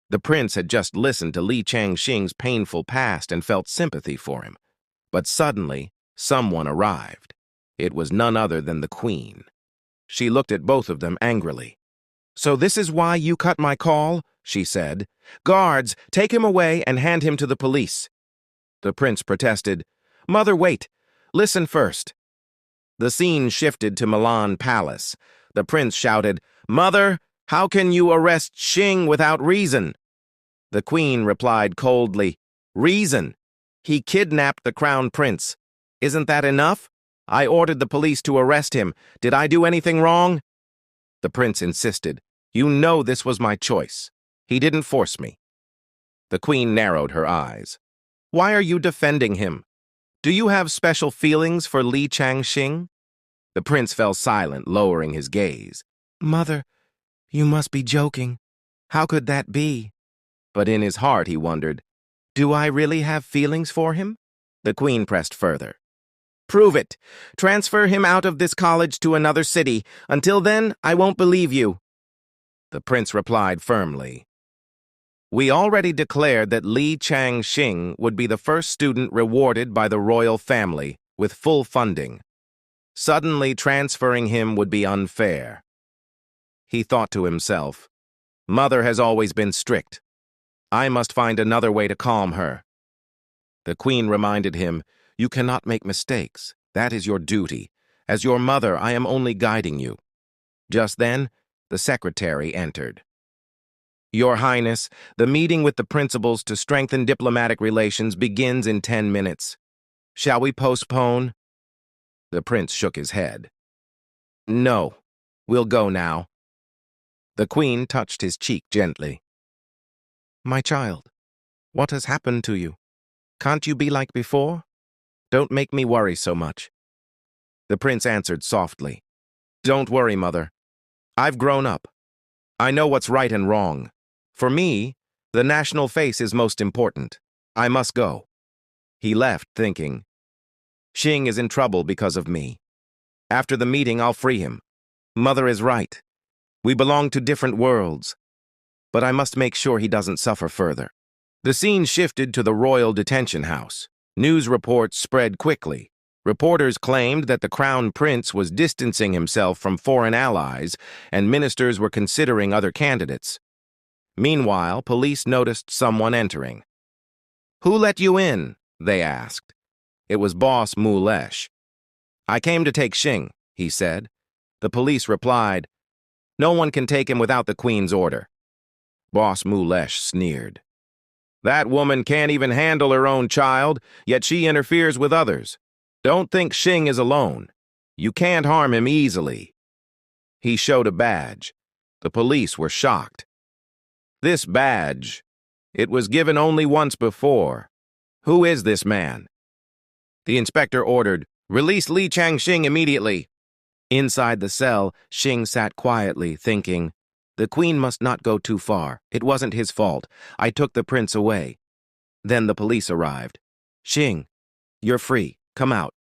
The prince had just listened to Li Changxing's painful past and felt sympathy for him. But suddenly, someone arrived. It was none other than the queen. She looked at both of them angrily. "So this is why you cut my call?" she said. "Guards, take him away and hand him to the police." The prince protested. "Mother, wait. Listen first." The scene shifted to Milan Palace. The prince shouted, "Mother, how can you arrest Xing without reason?" The queen replied coldly, "Reason. He kidnapped the crown prince. Isn't that enough? I ordered the police to arrest him. Did I do anything wrong?" The prince insisted, "You know this was my choice. He didn't force me." The queen narrowed her eyes. "Why are you defending him? Do you have special feelings for Li Changxing?" The prince fell silent, lowering his gaze. "Mother, you must be joking. How could that be?" But in his heart he wondered, "Do I really have feelings for him?" The queen pressed further. "Prove it. Transfer him out of this college to another city. Until then, I won't believe you." The prince replied firmly, "We already declared that Li Changxing would be the first student rewarded by the royal family with full funding. Suddenly transferring him would be unfair." He thought to himself, "Mother has always been strict. I must find another way to calm her." The queen reminded him, "You cannot make mistakes. That is your duty. As your mother, I am only guiding you." Just then, the secretary entered. "Your Highness, the meeting with the principals to strengthen diplomatic relations begins in 10 minutes. Shall we postpone?" The prince shook his head. "No, we'll go now." The queen touched his cheek gently. "My child, what has happened to you? Can't you be like before? Don't make me worry so much." The prince answered softly, "Don't worry, mother. I've grown up. I know what's right and wrong. For me, the national face is most important. I must go." He left thinking, "Xing is in trouble because of me. After the meeting, I'll free him. Mother is right. We belong to different worlds. But I must make sure he doesn't suffer further." The scene shifted to the royal detention house. News reports spread quickly. Reporters claimed that the crown prince was distancing himself from foreign allies, and ministers were considering other candidates. Meanwhile, police noticed someone entering. "Who let you in?" they asked. It was Boss Mulesh. "I came to take Xing," he said. The police replied, "No one can take him without the queen's order." Boss Mulesh sneered. "That woman can't even handle her own child, yet she interferes with others. Don't think Xing is alone. You can't harm him easily." He showed a badge. The police were shocked. "This badge, it was given only once before. Who is this man?" The inspector ordered, "Release Li Changxing immediately." Inside the cell, Xing sat quietly, thinking, "The queen must not go too far. It wasn't his fault. I took the prince away." Then the police arrived. "Xing, you're free. Come out."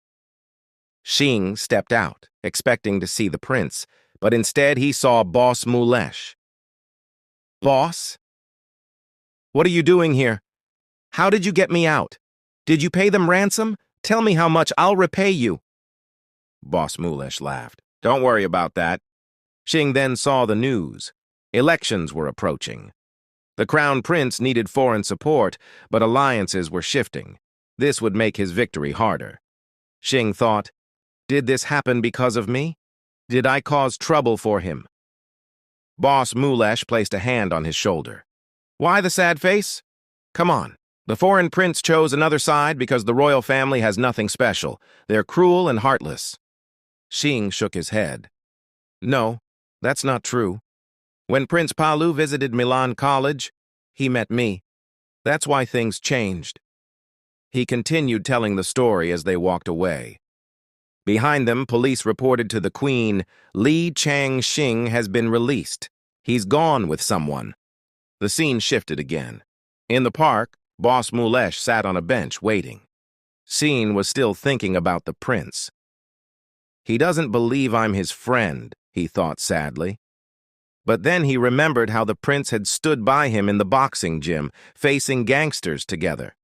Xing stepped out, expecting to see the prince, but instead he saw Boss Mulesh. "Boss? What are you doing here? How did you get me out? Did you pay them ransom? Tell me how much, I'll repay you." Boss Mulesh laughed. "Don't worry about that." Xing then saw the news. Elections were approaching. The crown prince needed foreign support, but alliances were shifting. This would make his victory harder. Xing thought, "Did this happen because of me? Did I cause trouble for him?" Boss Mulesh placed a hand on his shoulder. "Why the sad face? Come on. The foreign prince chose another side because the royal family has nothing special. They're cruel and heartless." Xing shook his head. "No, that's not true. When Prince Palu visited Milan College, he met me. That's why things changed." He continued telling the story as they walked away. Behind them, police reported to the queen, "Li Changxing has been released. He's gone with someone." The scene shifted again. In the park, Boss Mulesh sat on a bench waiting. Xing was still thinking about the prince. "He doesn't believe I'm his friend," he thought sadly. But then he remembered how the prince had stood by him in the boxing gym, facing gangsters together.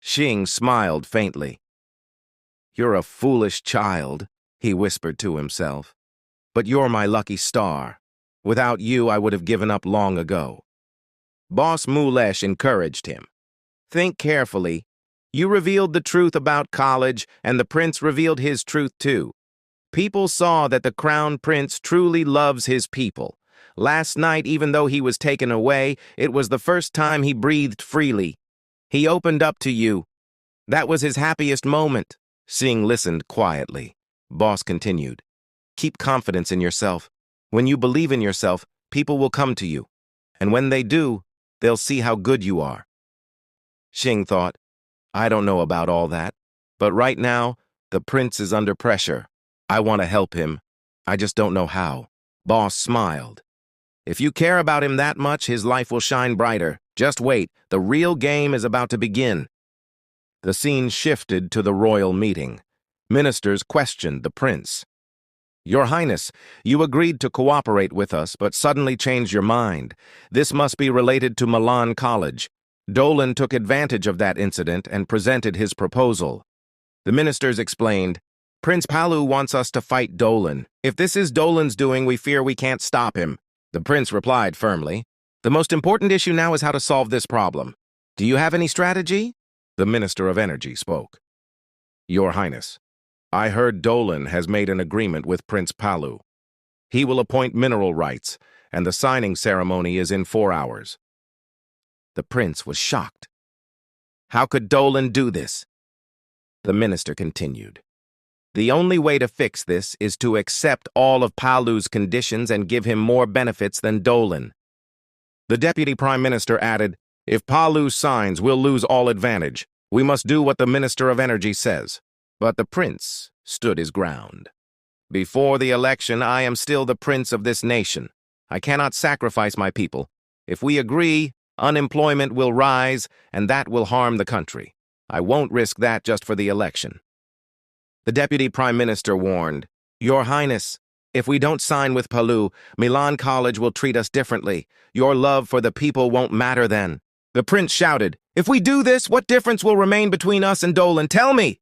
Xing smiled faintly. "You're a foolish child," he whispered to himself. "But you're my lucky star. Without you, I would have given up long ago." Boss Mulesh encouraged him. "Think carefully. You revealed the truth about college, and the prince revealed his truth too. People saw that the crown prince truly loves his people. Last night, even though he was taken away, it was the first time he breathed freely. He opened up to you. That was his happiest moment." Xing listened quietly. Boss continued. "Keep confidence in yourself. When you believe in yourself, people will come to you. And when they do, they'll see how good you are." Xing thought, "I don't know about all that, but right now, the prince is under pressure. I want to help him. I just don't know how." Boss smiled. "If you care about him that much, his life will shine brighter. Just wait, the real game is about to begin." The scene shifted to the royal meeting. Ministers questioned the prince. "Your Highness, you agreed to cooperate with us, but suddenly changed your mind. This must be related to Milan College. Dolan took advantage of that incident and presented his proposal." The ministers explained, "Prince Palu wants us to fight Dolan. If this is Dolan's doing, we fear we can't stop him." The prince replied firmly, "The most important issue now is how to solve this problem. Do you have any strategy?" The Minister of Energy spoke. "Your Highness, I heard Dolan has made an agreement with Prince Palu. He will appoint mineral rights, and the signing ceremony is in 4 hours." The prince was shocked. "How could Dolan do this?" The minister continued. "The only way to fix this is to accept all of Palu's conditions and give him more benefits than Dolan." The deputy prime minister added, "If Palu signs, we'll lose all advantage. We must do what the Minister of Energy says." But the prince stood his ground. "Before the election, I am still the prince of this nation. I cannot sacrifice my people. If we agree, unemployment will rise, and that will harm the country. I won't risk that just for the election." The deputy prime minister warned, "Your Highness, if we don't sign with Palu, Milan College will treat us differently. Your love for the people won't matter then." The prince shouted, "If we do this, what difference will remain between us and Dolan? Tell me!"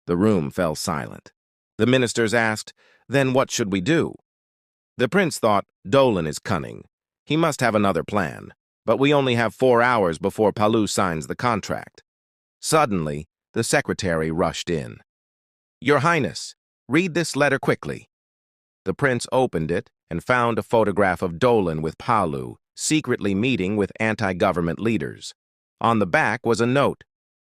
The room fell silent. The ministers asked, "Then what should we do?" The prince thought, "Dolan is cunning. He must have another plan. But we only have 4 hours before Palu signs the contract." Suddenly, the secretary rushed in. "Your Highness, read this letter quickly." The prince opened it and found a photograph of Dolan with Palu, secretly meeting with anti-government leaders. On the back was a note.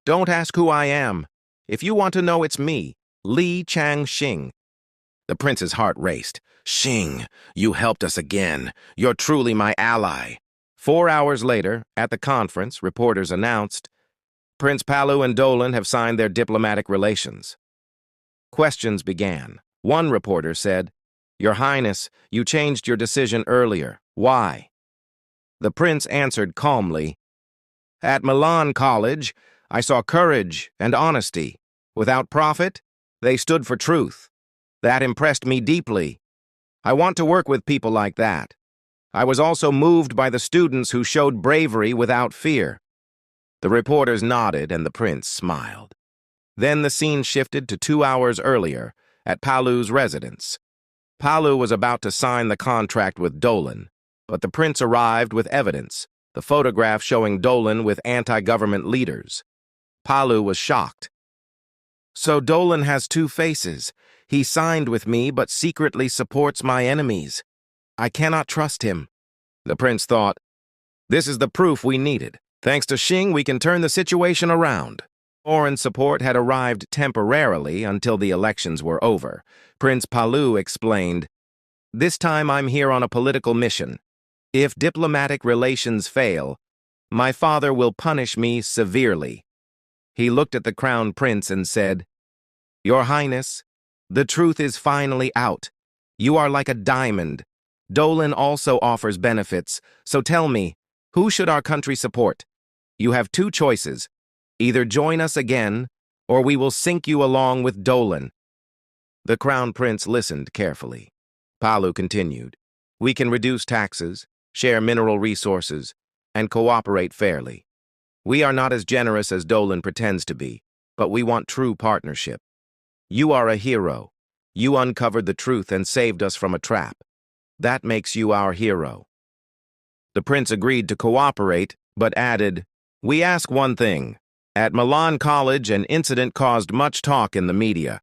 "Don't ask who I am. If you want to know, it's me, Li Changxing." The prince's heart raced. "Xing, you helped us again. You're truly my ally." 4 hours later, at the conference, reporters announced, "Prince Palu and Dolan have signed their diplomatic relations." Questions began. One reporter said, "Your Highness, you changed your decision earlier. Why?" The prince answered calmly, "At Milan College, I saw courage and honesty. Without profit, they stood for truth. That impressed me deeply. I want to work with people like that. I was also moved by the students who showed bravery without fear." The reporters nodded and the prince smiled. Then the scene shifted to 2 hours earlier, at Palu's residence. Palu was about to sign the contract with Dolan, but the prince arrived with evidence, the photograph showing Dolan with anti-government leaders. Palu was shocked. "So Dolan has 2 faces. He signed with me but secretly supports my enemies. I cannot trust him." The prince thought, "This is the proof we needed. Thanks to Xing, we can turn the situation around." Foreign support had arrived temporarily until the elections were over. Prince Palu explained, "This time I'm here on a political mission. If diplomatic relations fail, my father will punish me severely." He looked at the crown prince and said, "Your Highness, the truth is finally out. You are like a diamond. Dolan also offers benefits, so tell me, who should our country support? You have 2 choices. Either join us again, or we will sink you along with Dolan." The crown prince listened carefully. Palu continued, We can reduce taxes, share mineral resources, and cooperate fairly. We are not as generous as Dolan pretends to be, but we want true partnership. You are a hero. You uncovered the truth and saved us from a trap. That makes you our hero. The prince agreed to cooperate, but added, "We ask one thing. At Milan College, an incident caused much talk in the media.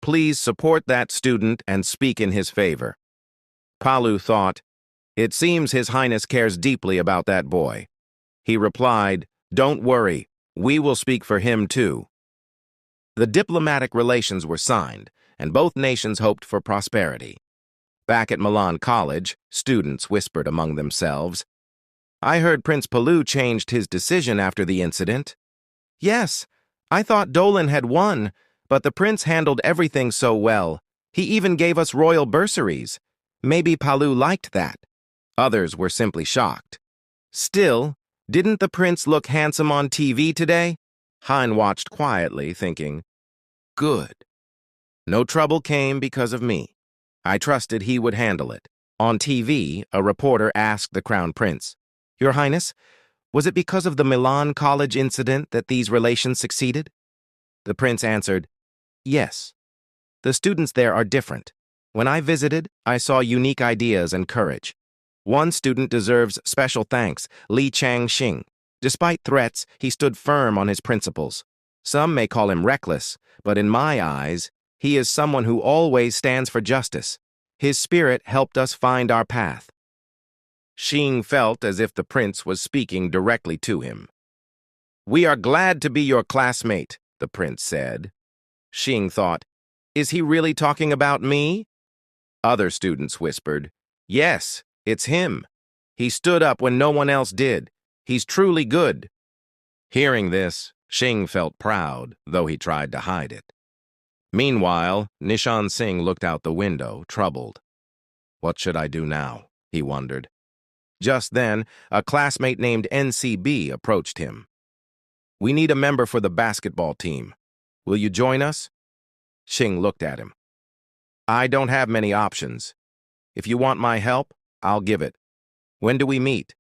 Please support that student and speak in his favor." Palu thought, "It seems His Highness cares deeply about that boy." He replied, "Don't worry, we will speak for him too." The diplomatic relations were signed, and both nations hoped for prosperity. Back at Milan College, students whispered among themselves, "I heard Prince Palu changed his decision after the incident." "Yes, I thought Dolan had won, but the prince handled everything so well. He even gave us royal bursaries. Maybe Palu liked that." Others were simply shocked. Still, didn't the prince look handsome on TV today? Hein watched quietly, thinking, "Good. No trouble came because of me. I trusted he would handle it." On TV, a reporter asked the Crown Prince, "Your Highness, was it because of the Milan College incident that these relations succeeded?" The prince answered, "Yes. The students there are different. When I visited, I saw unique ideas and courage. One student deserves special thanks, Li Changxing. Despite threats, he stood firm on his principles. Some may call him reckless, but in my eyes, he is someone who always stands for justice. His spirit helped us find our path." Xing felt as if the prince was speaking directly to him. "We are glad to be your classmate," the prince said. Xing thought, "Is he really talking about me?" Other students whispered, "Yes, it's him. He stood up when no one else did. He's truly good." Hearing this, Xing felt proud, though he tried to hide it. Meanwhile, Nishan Singh looked out the window, troubled. What should I do now? He wondered. Just then, a classmate named NCB approached him. "We need a member for the basketball team. Will you join us?" Xing looked at him. "I don't have many options. If you want my help, I'll give it. When do we meet?"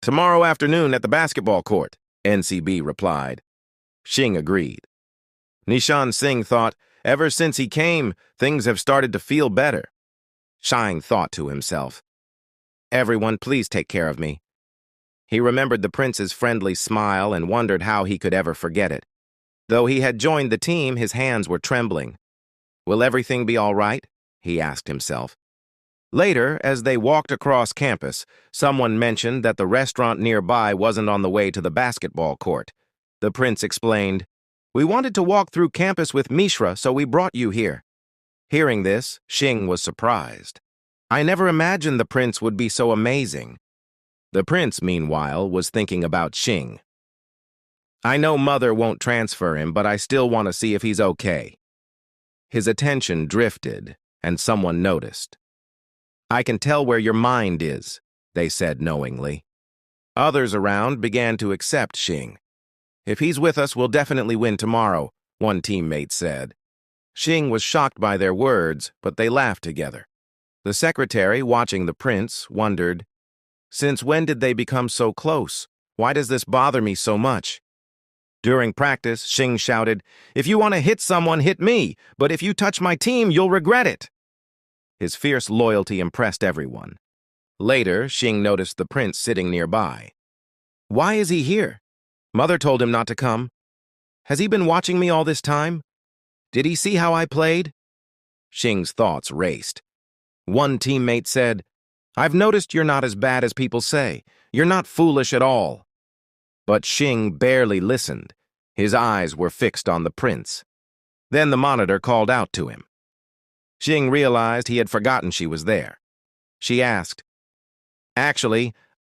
"Tomorrow afternoon at the basketball court," NCB replied. Xing agreed. Nishan Singh thought, ever since he came, things have started to feel better. Xing thought to himself, "Everyone, please take care of me." He remembered the prince's friendly smile and wondered how he could ever forget it. Though he had joined the team, his hands were trembling. "Will everything be all right?" he asked himself. Later, as they walked across campus, someone mentioned that the restaurant nearby wasn't on the way to the basketball court. The prince explained, "We wanted to walk through campus with Mishra, so we brought you here." Hearing this, Xing was surprised. "I never imagined the prince would be so amazing." The prince, meanwhile, was thinking about Xing. "I know Mother won't transfer him, but I still want to see if he's okay." His attention drifted, and someone noticed. "I can tell where your mind is," they said knowingly. Others around began to accept Xing. "If he's with us, we'll definitely win tomorrow," one teammate said. Xing was shocked by their words, but they laughed together. The secretary, watching the prince, wondered, "Since when did they become so close? Why does this bother me so much?" During practice, Xing shouted, "If you want to hit someone, hit me, but if you touch my team, you'll regret it." His fierce loyalty impressed everyone. Later, Xing noticed the prince sitting nearby. "Why is he here? Mother told him not to come. Has he been watching me all this time? Did he see how I played?" Xing's thoughts raced. One teammate said, "I've noticed you're not as bad as people say. You're not foolish at all." But Xing barely listened. His eyes were fixed on the prince. Then the monitor called out to him. Xing realized he had forgotten she was there. She asked, "Actually,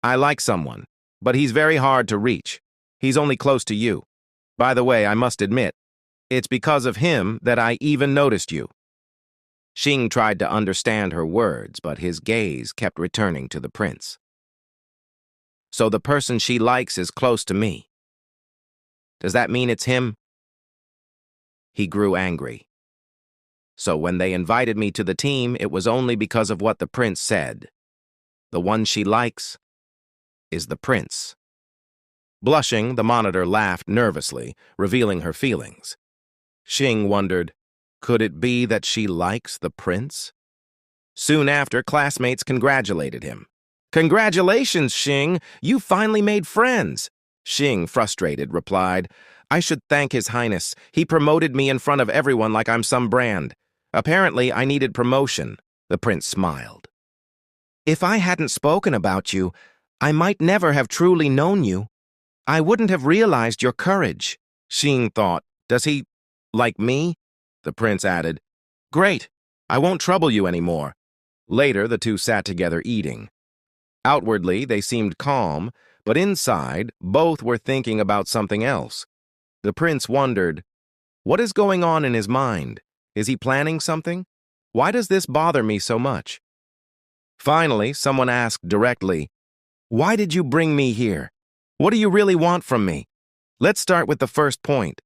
I like someone, but he's very hard to reach. He's only close to you. By the way, I must admit, it's because of him that I even noticed you." Xing tried to understand her words, but his gaze kept returning to the prince. "So the person she likes is close to me. Does that mean it's him?" He grew angry. So when they invited me to the team, it was only because of what the prince said. The one she likes is the prince. Blushing, the monitor laughed nervously, revealing her feelings. Xing wondered, could it be that she likes the prince? Soon after, classmates congratulated him. "Congratulations, Xing! You finally made friends!" Xing, frustrated, replied, "I should thank His Highness. He promoted me in front of everyone like I'm some brand. Apparently, I needed promotion." The prince smiled. "If I hadn't spoken about you, I might never have truly known you. I wouldn't have realized your courage." Xing thought, "Does he like me?" The prince added, "Great. I won't trouble you anymore." Later, the two sat together eating. Outwardly, they seemed calm, but inside, both were thinking about something else. The prince wondered, what is going on in his mind? Is he planning something? Why does this bother me so much? Finally, someone asked directly, "Why did you bring me here? What do you really want from me? Let's start with the first point."